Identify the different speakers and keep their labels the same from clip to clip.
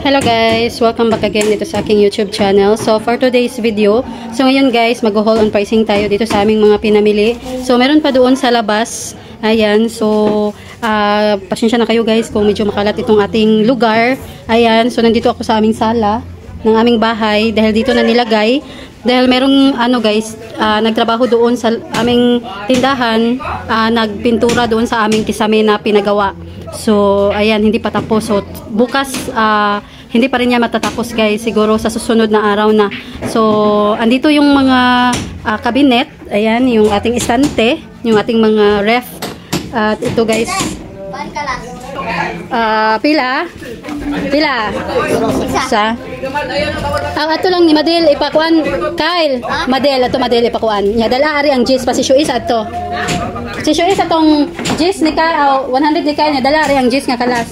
Speaker 1: Hello guys! Welcome back again dito sa aking YouTube channel. So for today's video, so ngayon guys, mag-haul on pricing tayo dito sa aming mga pinamili. So meron pa doon sa labas. Ayan, so pasensya na kayo guys kung medyo makalat itong ating lugar. Ayan, so nandito ako sa aming sala ng aming bahay dahil dito na nilagay. Dahil merong guys, nagtrabaho doon sa aming tindahan, nagpintura doon sa aming kisame na pinagawa. So, ayan, hindi pa tapos. So, bukas, hindi pa rin niya matatapos guys. Siguro sa susunod na araw na. So, andito yung mga cabinet. Ayan, yung ating estante. Yung ating mga ref. At ito guys. Pila? Isa. Ato lang ni Madel ipakuan. Kyle. Madel, ato Madel ipakuan. Nya dala ari ang gis pa si Shuis ato. Si Shuis atong gis ni ka 100 ni ka nya dala ari ang gis nga kalas.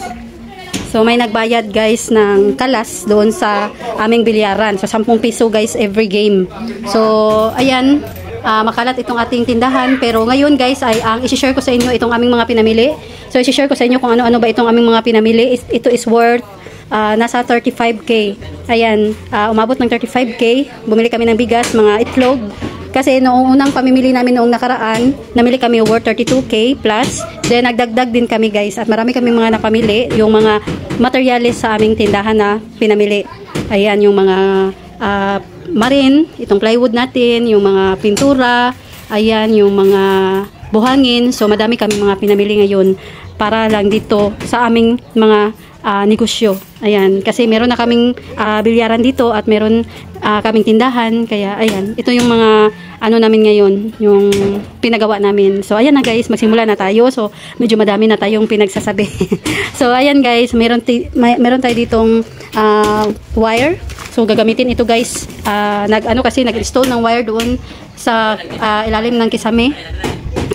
Speaker 1: So may nagbayad guys ng kalas doon sa aming bilyaran. So 10 piso guys every game. So ayan, makalat itong ating tindahan. Pero ngayon guys ay ang i-share ko sa inyo itong aming mga pinamili. So i-share ko sa inyo kung ano-ano ba itong aming mga pinamili. Ito is worth nasa 35k. Ayan, umabot ng 35k. Bumili kami ng bigas, mga itlog. Kasi noong unang pamimili namin noong nakaraan, namili kami worth 32k plus. Then nagdagdag din kami guys. At marami kami mga napamili. Yung mga materials sa aming tindahan na pinamili. Ayan, yung mga marin, itong plywood natin, yung mga pintura. Ayan, yung mga buhangin. So madami kami mga pinamili ngayon para lang dito sa aming mga negosyo. Ayan, kasi meron na kaming bilyaran dito at meron kaming tindahan. Kaya ayan, ito yung mga namin ngayon, yung pinagawa namin. So ayan na guys, magsimula na tayo. So medyo madami na tayong pinagsasabi. So ayan guys, meron tayo ditong wire. So gagamitin ito guys. Kasi nag-install ng wire doon sa ilalim ng kisame.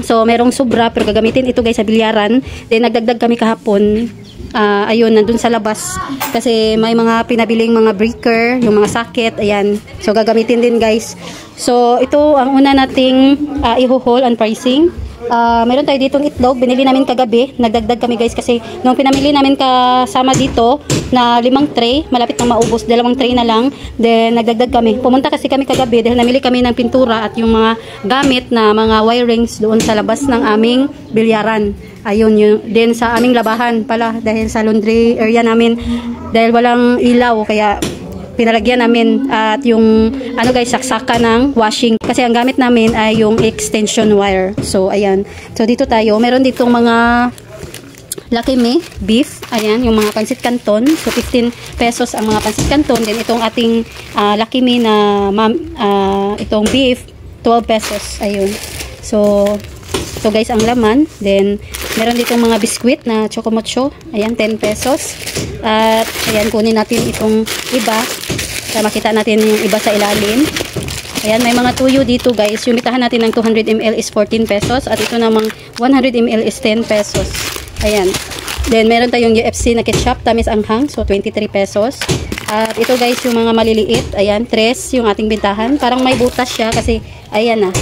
Speaker 1: So merong sobra pero gagamitin ito guys sa bilyaran. Then nagdagdag kami kahapon. Ayun, nandun sa labas kasi may mga pinabiling mga breaker, yung mga socket, ayan. So gagamitin din guys. So ito ang una nating i-haul on pricing. Meron tayo ditong itlog, binili namin kagabi. Nagdagdag kami guys kasi nung pinamili namin kasama dito na 5 tray, malapit nang maubos, 2 tray na lang. Then nagdagdag kami. Pumunta kasi kami kagabi dahil namili kami ng pintura at yung mga gamit na mga wirings doon sa labas ng aming bilyaran. Ayun, yun. Then sa aming labahan pala dahil sa laundry area namin dahil walang ilaw kaya pinalagyan namin at yung guys, saksaka ng washing kasi ang gamit namin ay yung extension wire. So ayan, so dito tayo, meron ditong mga Lucky Me beef, ayan, yung mga pansit canton. So 15 pesos ang mga pansit canton. Then itong ating Lucky Me na itong beef 12 pesos, ayun. So guys ang laman. Then meron ditong mga biskwit na chocomocho, ayan, 10 pesos. At ayan, kunin natin itong iba para makita natin yung iba sa ilalim. Ayan, may mga tuyo dito guys. Yung bitahan natin ng 200 ml is 14 pesos. At ito namang 100 ml is 10 pesos. Ayan. Then meron tayong UFC na ketchup, tamis anghang. So 23 pesos. At ito guys, yung mga maliliit. Ayan, 3 yung ating bintahan. Parang may butas siya kasi ayan na.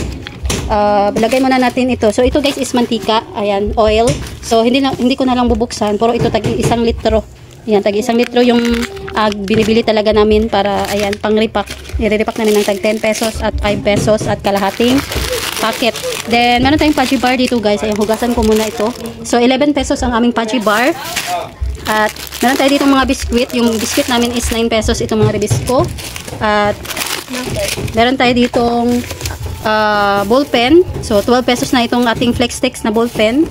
Speaker 1: Lagay muna natin ito. So ito guys is mantika. Ayan, oil. So hindi ko na lang bubuksan. Pero ito tag 1 litro. Ayan, tag 1 litro yung binibili talaga namin para ayan, pang repack. I-repack namin ng tag 10 pesos at 5 pesos at kalahating packet. Then meron tayong Pudgy bar dito guys. Ayan, hugasan ko muna ito. So 11 pesos ang aming Pudgy bar. At meron tayo dito mga biskwit. Yung biskwit namin is 9 pesos itong mga Ribisco. At meron tayo ditong ball pen. So 12 pesos na itong ating Flex-Tex na ball pen.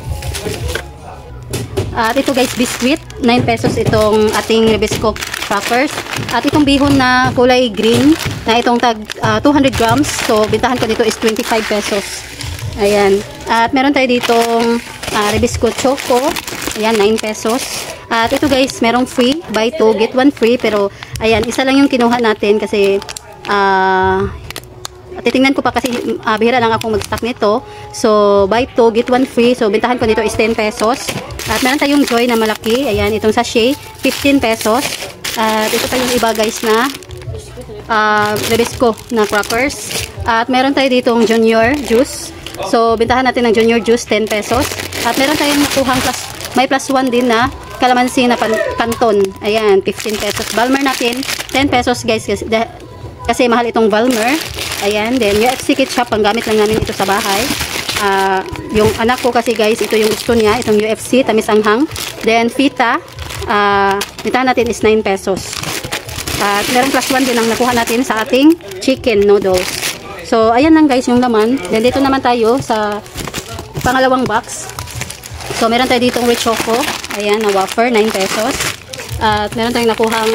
Speaker 1: At ito guys, biscuit, 9 pesos itong ating Ribisco crackers. At itong bihon na kulay green na itong tag 200 grams. So bintahan ko dito is 25 pesos. Ayan. At meron tayo ditong Ribisco choco. Ayan, 9 pesos. At ito guys, merong free, buy 2 get 1 free. Pero ayan, isa lang yung kinuha natin kasi titingnan ko pa kasi bihira lang akong mag-stock nito. So buy 2 get 1 free. So bintahan ko dito is 10 pesos. At meron tayong Joy na malaki. Ayan, itong sachet 15 pesos. At ito pa yung iba guys na Ribisco na crackers. At meron tayo ditong Junior juice. So bintahan natin ng Junior juice 10 pesos. At meron tayong nakuhang may plus 1 din na kalamansi na kanton. Ayan, 15 pesos. Balmer natin, 10 pesos guys. Kasi mahal itong Balmer. Ayan, then UFC ketchup, ang gamit lang namin ito sa bahay. Yung anak ko kasi guys, ito yung gusto niya, itong UFC, tamis anghang. Then Fita, bitahan natin is 9 pesos. At meron +1 din ang nakuha natin sa ating chicken noodles. So, ayan lang guys yung laman. Then dito naman tayo sa pangalawang box. So, meron tayo ditong rich choco. Ayan, na wafer, 9 pesos. At meron tayong nakuhang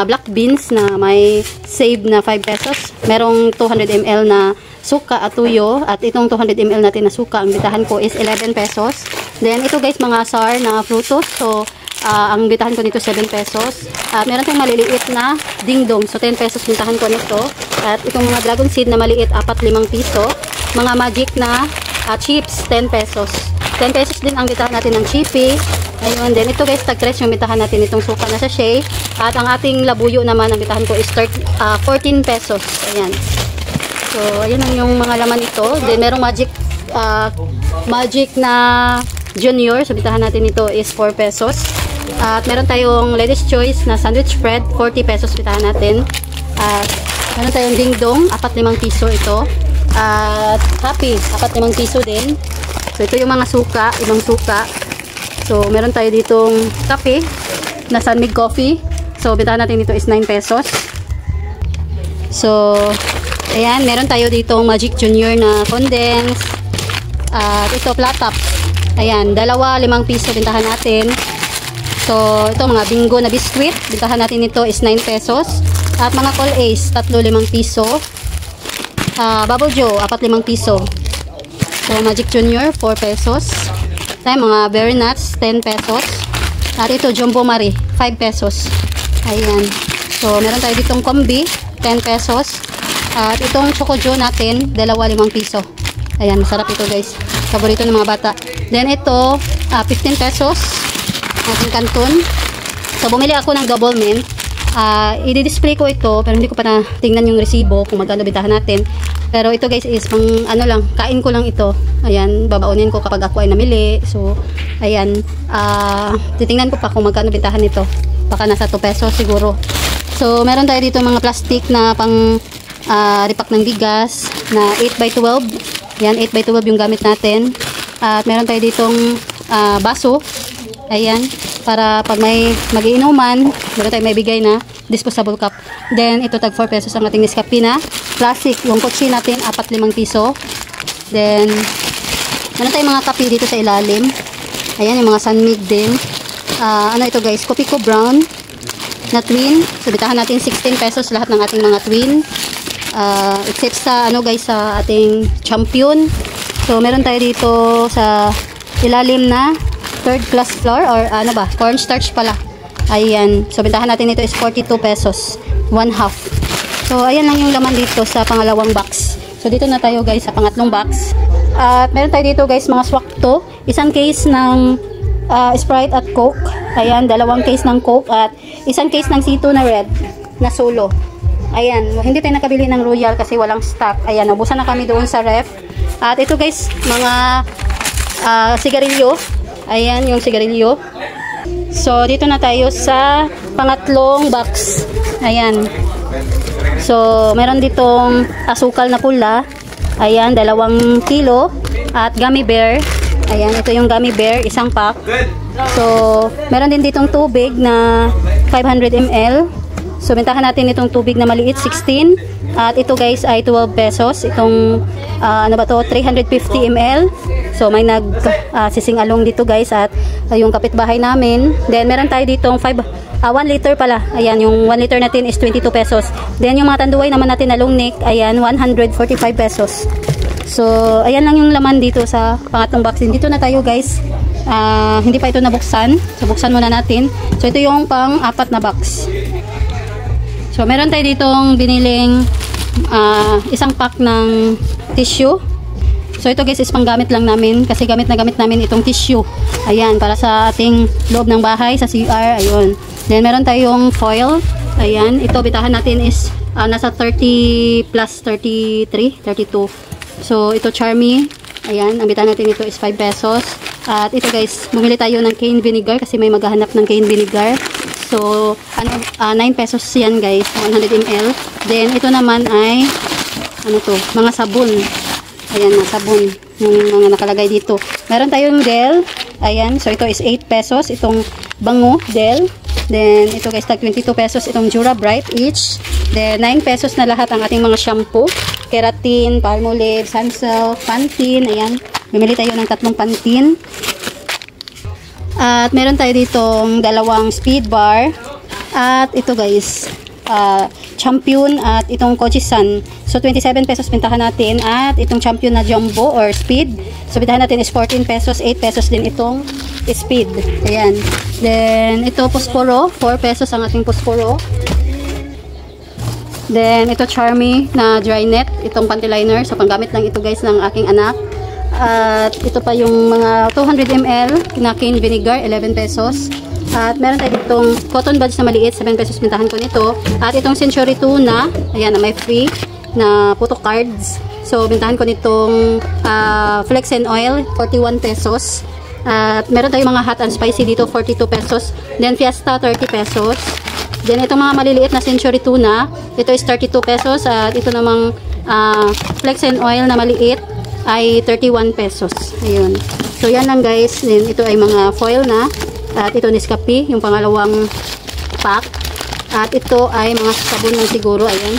Speaker 1: black beans na may save na 5 pesos. Merong 200 ml na suka at tuyo. At itong 200 ml natin na suka, ang bitahan ko is 11 pesos. Then, ito guys, mga sour na frutos. So, ang bitahan ko nito 7 pesos. At meron tayong maliliit na dingdong. So, 10 pesos bitahan ko nito. At itong mga dragon seed na maliit, 4-5 piso. Mga magic na chips, 10 pesos. 10 pesos din ang bitahan natin ng chippy. Ayun, then ito guys, tag-3 yung bitahan natin itong suka na sachet. At ang ating labuyo naman, ang bitahan ko is 14 pesos. Ayan. So, ayan lang yung mga laman ito. Then, merong magic na junior. So, bitahan natin ito is 4 pesos. At meron tayong Lady's Choice na sandwich bread, 40 pesos bitahan natin. At meron tayong dingdong, 4-5 piso ito. At happy, 4-5 piso din. So, ito yung mga suka, ibang suka. So, meron tayo ditong kape na Sunmig Coffee. So, bitahan natin dito is 9 pesos. So, ayan, meron tayo ditong Magic Junior na condense. At ito, flat top. Ayan, 2-5 piso bitahan natin. So, ito mga bingo na biscuit. Bitahan natin ito is 9 pesos. At mga Call Ace, 3-5 piso. Bubble Joe, 4-5 piso. So, Magic Junior, 4 pesos. Tayo, mga Berry Nuts, 10 pesos. At ito, Jumbo Marie, 5 pesos. Ayan. So, meron tayo ditong kombi, 10 pesos. At itong Choco Joe natin, 2-5 piso. Ayan, masarap ito guys. Paborito ng mga bata. Then ito, 15 pesos. Ating kanton. So, bumili ako ng double mint. I-display ko ito, pero hindi ko pa na tingnan yung resibo kung magkano bitahan natin. Pero ito guys is pang ano lang, kain ko lang ito. Ayan, babaonin ko kapag ako ay namili. So, ayan, titingnan ko pa kung magkano bitahan nito. Baka nasa 2 pesos siguro. So, meron tayo dito mga plastic na pang ripak ng bigas na 8x12. Ayan, 8x12 yung gamit natin. At meron tayo ditong baso. Ayan, para pag may magiinuman, meron tayong may bigay na disposable cup. Then, ito tag 4 pesos ang ating Nescafe na classic. Yung kotse natin, 4-5 piso. Then, meron tayong mga kape dito sa ilalim. Ayan, yung mga Sunmig din. Ano ito guys, Kopiko Brown na twin. So, bitahan natin 16 pesos lahat ng ating mga twin. Except sa, ano guys, sa ating champion. So, meron tayo dito sa ilalim na third class flour or ano ba, cornstarch pala. Ayan. So, bentahan natin ito is 42 pesos. 1/2. So, ayan lang yung laman dito sa pangalawang box. So, dito na tayo guys sa pangatlong box. At meron tayo dito guys mga swakto. Isang case ng Sprite at Coke. Ayan, 2 case ng Coke at isang case ng C2 na red na solo. Ayan, hindi tayo nakabili ng Royal kasi walang stock. Ayan, nabusan na kami doon sa ref. At ito guys, mga sigarilyo. Ayan, yung sigarilyo. So, dito na tayo sa pangatlong box. Ayan. So, meron ditong asukal na pula. Ayan, 2 kilo. At gummy bear. Ayan, ito yung gummy bear, isang pack. So, meron din ditong tubig na 500 ml. So, bentahan natin itong tubig na maliit, 16. At ito guys ay 12 pesos. Itong, ano ba to, 350 ml. So, may sising along dito guys at yung kapitbahay namin. Then, meron tayo ditong 1 liter pala. Ayan, yung 1 liter natin is 22 pesos. Then, yung mga tanduay naman natin na long neck, ayan, 145 pesos. So, ayan lang yung laman dito sa pangatlong box. Dito na tayo guys. Hindi pa ito nabuksan. So, buksan muna natin. So, ito yung pang-4 na box. So, meron tayo ditong biniling isang pack ng tissue. So, ito guys is panggamit lang namin kasi gamit na gamit namin itong tissue. Ayan, para sa ating loob ng bahay, sa CR. Ayun. Then, meron tayong foil. Ayan, ito bitahan natin is nasa 30 plus 33, 32. So, ito Charmy. Ayan, ang bitahan natin ito is 5 pesos. At ito guys, bumili tayo ng cane vinegar kasi may maghahanap ng cane vinegar. So, 9 pesos yan guys, 100 ml. Then, ito naman ay, mga sabon. Ayan, sabon. Yung mga nakalagay dito. Meron tayong Del. Ayan, so ito is 8 pesos. Itong bango, Del. Then, ito guys, tag 22 pesos. Itong Jura Bright each. Then, 9 pesos na lahat ang ating mga shampoo. Keratin, Palmolive, Sunsilk, Pantene. Ayan. Bumili tayo ng 3 Pantene. At meron tayo ditong 2 speed bar. At ito guys, Champion at itong Kojisan. So 27 pesos bintahan natin. At itong Champion na Jumbo or Speed. So bintahan natin is 14 pesos. 8 pesos din itong Speed. Ayan. Then ito Posporo. 4 pesos ang ating Posporo. Then ito Charmy na dry net. Itong panty liner. So panggamit lang ito guys ng aking anak. At ito pa yung mga 200 ml na cane vinegar, 11 pesos. At meron tayo itong cotton buds na maliit, 7 pesos bintahan ko nito. At itong Century Tuna, ayan na may free na photo cards. So bintahan ko nitong Flex and Oil, 41 pesos. At meron tayong mga hot and spicy dito, 42 pesos. Then Fiesta, 30 pesos. Then itong mga maliliit na Century Tuna, ito is 32 pesos. At ito namang Flex and Oil na maliit ay 31 pesos. Ayun. So yan lang guys. Then ito ay mga foil na. At ito Nescafe, yung pangalawang pack. At ito ay mga sabon ng siguro. Ayan.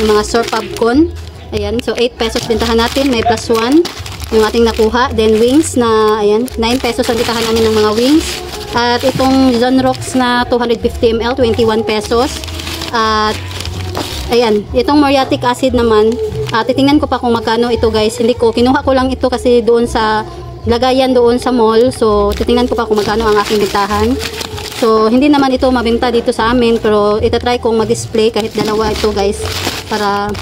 Speaker 1: Yung mga Sorpabcon. Ayan. So 8 pesos bintahan natin. May plus 1 yung ating nakuha. Then wings na, ayan, 9 pesos ang bintahan namin ng mga wings. At itong Zonrox na 250 ml, 21 pesos. At ayan, itong muriatic acid naman, titingnan ko pa kung magkano ito guys. Hindi ko, kinuha ko lang ito kasi doon sa lagayan doon sa mall. So, titingnan ko pa kung magkano ang aking bintahan. So, hindi naman ito mabenta dito sa amin. Pero, itatry kong mag-display kahit dalawa ito guys. Para,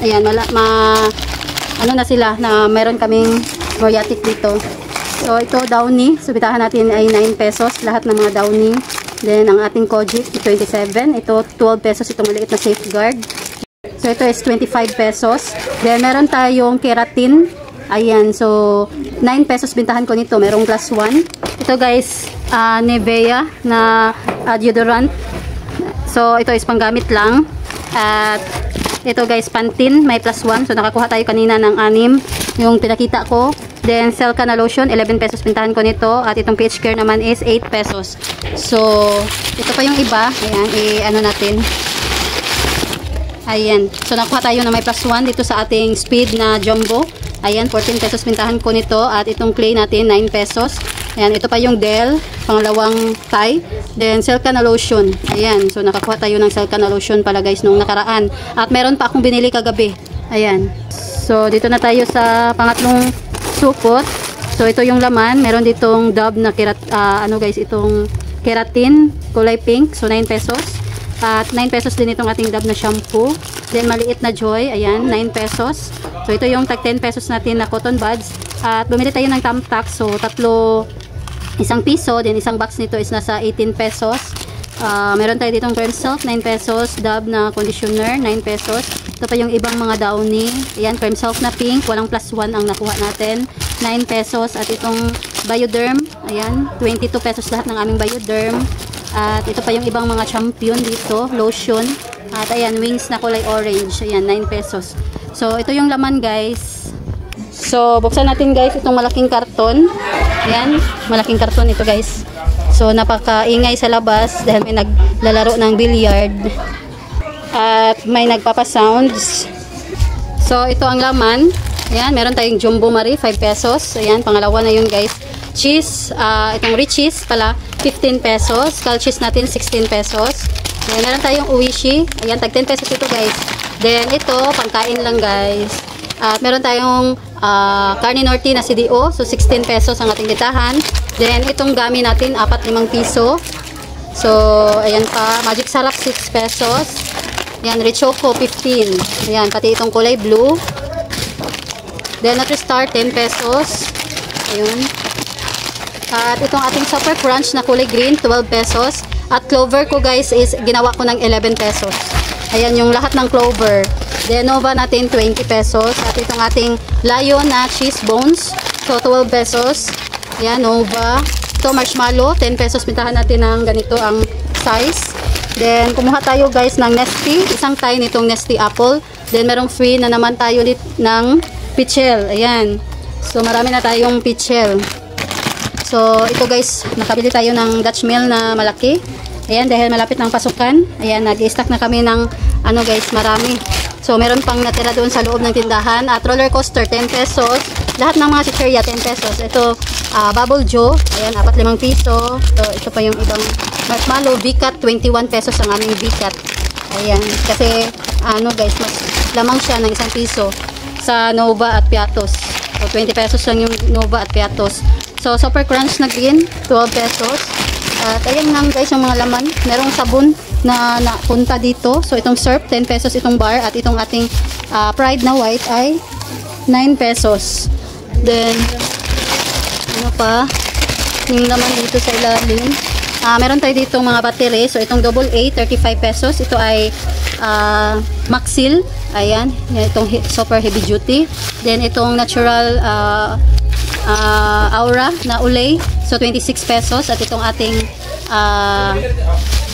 Speaker 1: ayan, ano na sila, na meron kaming muriatic dito. So, ito Downy. So, bintahan natin ay 9 pesos. Lahat ng mga Downy. Then, ang ating Kojic, 27. Ito, 12 pesos. Itong maliit na Safeguard. So, ito is 25 pesos. Then, meron tayong Keratin. Ayan. So, 9 pesos bintahan ko nito. Merong plus 1. Ito, guys, Nivea na deodorant. So, ito is panggamit lang. At, ito, guys, Pantene. May plus 1. So, nakakuha tayo kanina ng 6. Yung pinakita ko. Then, Selka na lotion, 11 pesos bintahan ko nito. At itong PH Care naman is 8 pesos. So, ito pa yung iba. Ayan, ano natin. Ayan. So, nakuha tayo na may plus 1 dito sa ating Speed na Jumbo. Ayan, 14 pesos bintahan ko nito. At itong clay natin, 9 pesos. Ayan, ito pa yung Del, pangalawang Thai. Then, Selka na lotion. Ayan, so nakakuha tayo ng Selka na lotion pala guys nung nakaraan. At meron pa akong binili kagabi. Ayan. So, dito na tayo sa pangatlong supot. So, ito yung laman. Meron ditong Dove na itong keratin, kulay pink. So, 9 pesos. At 9 pesos din itong ating Dove na shampoo. Then, maliit na Joy. Ayan, 9 pesos. So, ito yung tag 10 pesos natin na cotton buds. At bumili tayo ng Thumbtack. So, isang piso. Then, isang box nito is nasa 18 pesos. Meron tayo ditong Cream Silk, 9 pesos. Dove na conditioner, 9 pesos. Ito pa yung ibang mga Downy. Ayan, Cream Silk na pink. Walang plus 1 ang nakuha natin. 9 pesos. At itong Bioderm. Ayan, 22 pesos lahat ng aming Bioderm. At ito pa yung ibang mga Champion dito. Lotion. At ayan, wings na kulay orange. Ayan, 9 pesos. So, ito yung laman guys. So, buksan natin guys itong malaking karton. Ayan, malaking karton ito guys. So, napakaingay sa labas dahil may naglalaro ng billiard. At may nagpapasounds. So, ito ang laman. Ayan, meron tayong Jumbo Marie, 5 pesos. Ayan, pangalawa na yun guys. Cheese, itong Richeese pala, 15 pesos. Skull cheese natin, 16 pesos. Ayan, meron tayong Uwishi. Ayan, tag 10 pesos ito guys. Then, ito, pangkain lang guys. At meron tayong Carne Norte na CDO. So, 16 pesos ang ating bitahan. Then, itong gami natin, 4-5 piso. So, ayan pa. Magic Sarap, 6 pesos. Ayan, Richoco, 15. Ayan, pati itong kulay blue. Then, Nutristar, 10 pesos. Ayun. At itong ating Super Crunch na kulay green, 12 pesos. At Clover ko guys is ginawa ko ng 11 pesos. Ayan yung lahat ng Clover. Then Nova natin 20 pesos. At itong ating Lion na cheese bones. So, 12 pesos. Ayan, Nova. Ito, marshmallow. 10 pesos. Pintahan natin ng ganito ang size. Then, kumuha tayo guys ng Nesty. Isang tie nitong Nesty Apple. Then, merong free na naman tayo ulit ng Pichel. Ayan. So, marami na tayong Pichel. So, ito guys, nakabili tayo ng Dutch Mill na malaki. Ayan, dahil malapit ng pasukan. Ayan, nag-i-stack na kami ng ano guys, marami. So, meron pang natira doon sa loob ng tindahan. At roller coaster, 10 pesos. Lahat ng mga chicheria, 10 pesos. Ito, Bubble Joe. Ayan, 4-5 piso. Ito pa yung ibang marshmallow. Bicat, 21 pesos ang aming Bicat. Ayan, kasi ano guys, mas lamang siya ng 1 piso sa Nova at Piatos. So, 20 pesos lang yung Nova at Piatos. So, Super Crunch na green, 12 pesos. At ayan lang guys yung mga laman. Merong sabon na napunta dito. So, itong Surf, 10 pesos itong bar. At itong ating Pride na white ay 9 pesos. Then, ano pa? Yung laman dito sa ilalim. Meron tayo dito mga battery. So, itong double A, 35 pesos. Ito ay Maxil. Ayan. Itong super heavy duty. Then, itong natural Aura na Olay. So, 26 pesos. At itong ating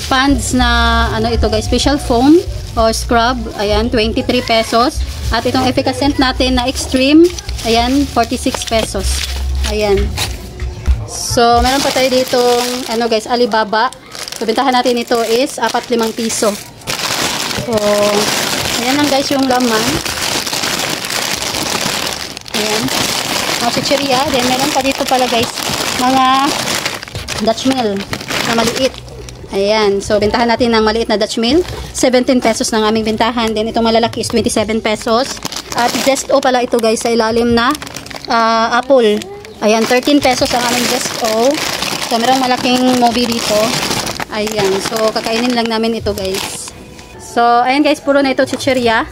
Speaker 1: pans na ano ito guys, special foam or scrub. Ayan, 23 pesos. At itong efficacent natin na extreme. Ayan, 46 pesos. Ayan. So, meron pa tayo ditong ano guys, Alibaba. So, bintahan natin ito is 4-5 piso. So, ayan lang guys yung laman. Ayan. Mga chicheria. Then, meron pa dito pala guys, mga Dutch Mill na maliit. Ayan. So, bintahan natin ng maliit na Dutch Mill. 17 pesos ng aming bintahan. Then, itong malalaki is 27 pesos. At Zesto pala ito guys, sa ilalim na apple. Ayan, 13 pesos ang aming Zesto. So, merong malaking movie dito. Ayan. So, kakainin lang namin ito guys. So, ayan guys, puro na ito chicheria.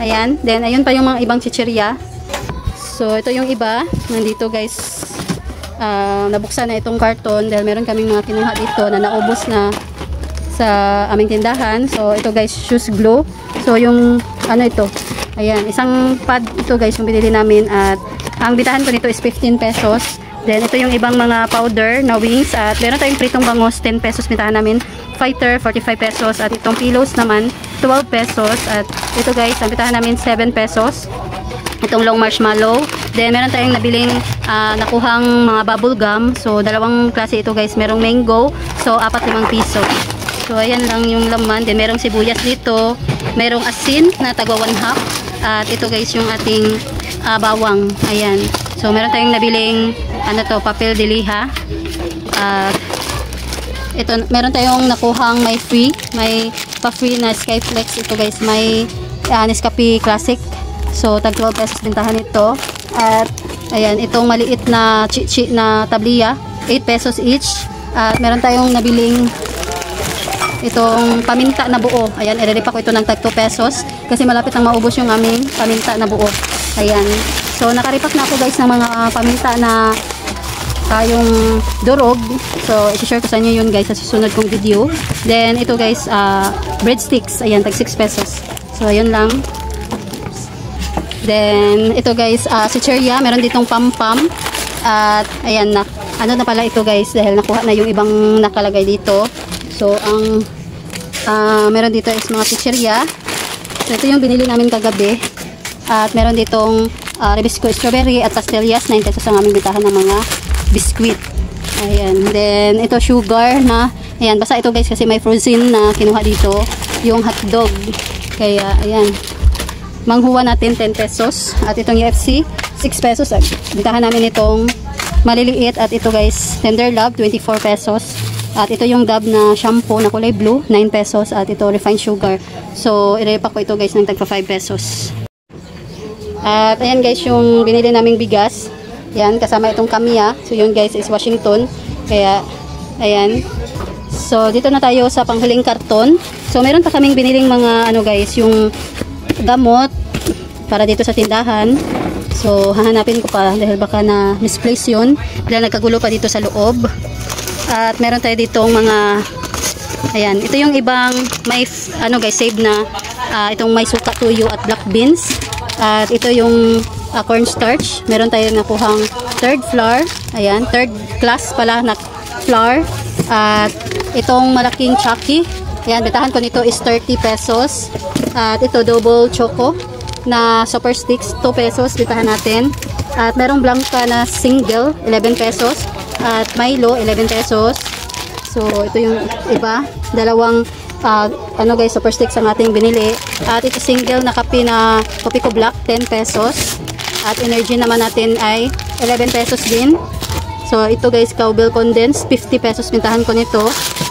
Speaker 1: Ayan. Then, ayun pa yung mga ibang chicheria. So, ito yung iba. Nandito guys. Nabuksan na itong karton. Dahil meron kaming mga kinuha dito na naubos na sa aming tindahan. So, ito guys, shoes glue. So, yung ano ito. Ayan, isang pad ito guys yung binili namin. At ang bitahan ko nito is 15 pesos. Then, ito yung ibang mga powder na wings. At meron tayong pritong bangos, 10 pesos bitahan namin. Fighter, 45 pesos. At itong pillows naman, 12 pesos. At ito guys, ang bitahan namin, 7 pesos. Itong long marshmallow. Then, meron tayong nabiling nakuhang mga bubble gum. So, dalawang klase ito guys. Merong mango. So, 4-5 piso. So, ayan lang yung laman. Then, merong sibuyas dito. Merong asin na tagwa 1/2. At ito guys, yung ating bawang. Ayan. So, meron tayong nabiling ano to, papel de liha. At ito, meron tayong nakuhang may free. May pa-free na Skyflex. Ito guys, may Nescafe Classic. So, tag 12 pesos bintahan ito. At, ayan, itong maliit na chichi na tabliya, 8 pesos each. At, meron tayong nabiling itong paminta na buo. Ayan, ireripa ko ito ng tag 2 pesos. Kasi malapit nang maubos yung aming paminta na buo. Ayan. So, nakaripak na ako guys ng mga paminta na yung durog. So, isi-share ko sa inyo yun guys sa susunod kong video. Then, ito guys, breadsticks. Ayan, tag 6 pesos. So, ayun lang. Then, ito guys, chicheria. Meron ditong pam-pam. At, ayan na. Ano na pala ito guys, dahil nakuha na yung ibang nakalagay dito. So, ang meron dito is mga chicheria. So, ito yung binili namin kagabi. At, meron ditong Rebisco strawberry at pastillas. 9 pesos ang aming bitahan ng mga biscuit. Ayan. Then, ito sugar na, ayan, basta ito guys kasi may frozen na kinuha dito. Yung hotdog. Kaya, ayan. Manghuwa natin 10 pesos. At itong UFC, 6 pesos. Bitahan namin itong maliliit. At ito guys, Tender Love, 24 pesos. At ito yung Dove na shampoo na kulay blue, 9 pesos. At ito refined sugar. So, irepa ko ito guys ng tagpa 5 pesos. At ayan guys, yung binili naming bigas. Yan, kasama itong Kamiya. So, yun guys is Washington. Kaya, ayan. So, dito na tayo sa panghuling karton. So, meron pa kaming biniling mga ano guys, yung gamot para dito sa tindahan. So, hahanapin ko pa dahil baka na misplace yun. Dahil nagkagulo pa dito sa loob. At meron tayo ditong mga ayan, ito yung ibang may ano guys, save na itong may suka, tuyo at black beans. At ito yung cornstarch. Meron tayong nakuhang third flour. Ayan, third class pala na flour. At itong malaking Chucky. Ayan, bentahan ko nito is 30 pesos. At ito double choco na super sticks, 2 pesos bentahan natin. At merong Blanca na single, 11 pesos. At Milo, 11 pesos. So, ito yung iba. Dalawang guys, super sticks ang ating binili. At ito single na kape na Kopiko Black, 10 pesos. At energy naman natin ay 11 pesos din. So, ito guys, Cowbell Condensed, 50 pesos bintahan ko nito.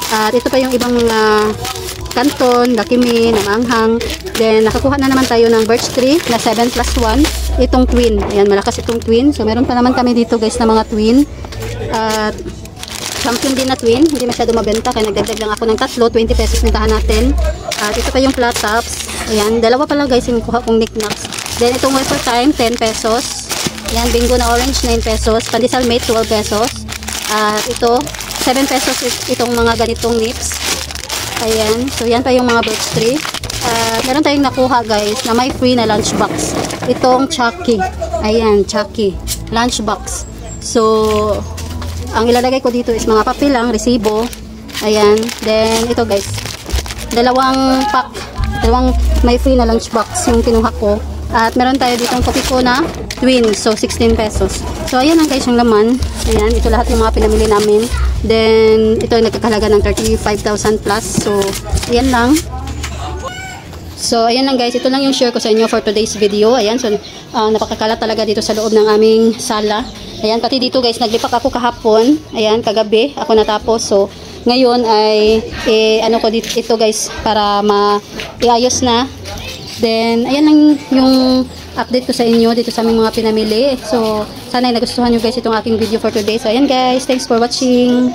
Speaker 1: At ito pa yung ibang Canton, Lakimi, na maanghang. Then, nakakuha na naman tayo ng Birch Tree na 7+1. Itong twin. Ayan, malakas itong twin. So, meron pa naman kami dito guys na mga twin. At champion din na twin. Hindi masyado mabenta. Kaya nagdagdag lang ako ng tatlo. 20 pesos bintahan natin. At ito pa yung flat tops. Ayan, dalawa pala guys yung kuha kong knickknacks. Then, itong wafer time, 10 pesos. Ayan, bingo na orange, 9 pesos. Pandesal mate, 12 pesos. At ito, 7 pesos itong mga ganitong nips. Ayan. So, yan pa yung mga birch tree. Meron tayong nakuha guys na may free na lunchbox. Itong Chucky. Ayan, Chucky. Lunchbox. So, ang ilalagay ko dito is mga papel lang, resibo. Ayan. Then, ito guys. Dalawang pack. Dalawang may free na lunchbox yung kinuha ko. At meron tayo ditong Kopiko na twin. So, 16 pesos. So, ayan lang guys yung laman. Ayan. Ito lahat yung mga pinamili namin. Then, ito ay nagkakalaga ng 35,000 plus. So, ayan lang. So, ayan lang guys. Ito lang yung share ko sa inyo for today's video. Ayan. So, napakakalat talaga dito sa loob ng aming sala. Ayan. Pati dito guys, naglipak ako kahapon. Ayan. Kagabi ako natapos. So, ngayon ay, ano ko dito, ito guys, para iayos na. Then, ayan lang yung update ko sa inyo dito sa aming mga pinamili. So, sana ay nagustuhan nyo guys itong aking video for today. So, ayan guys. Thanks for watching.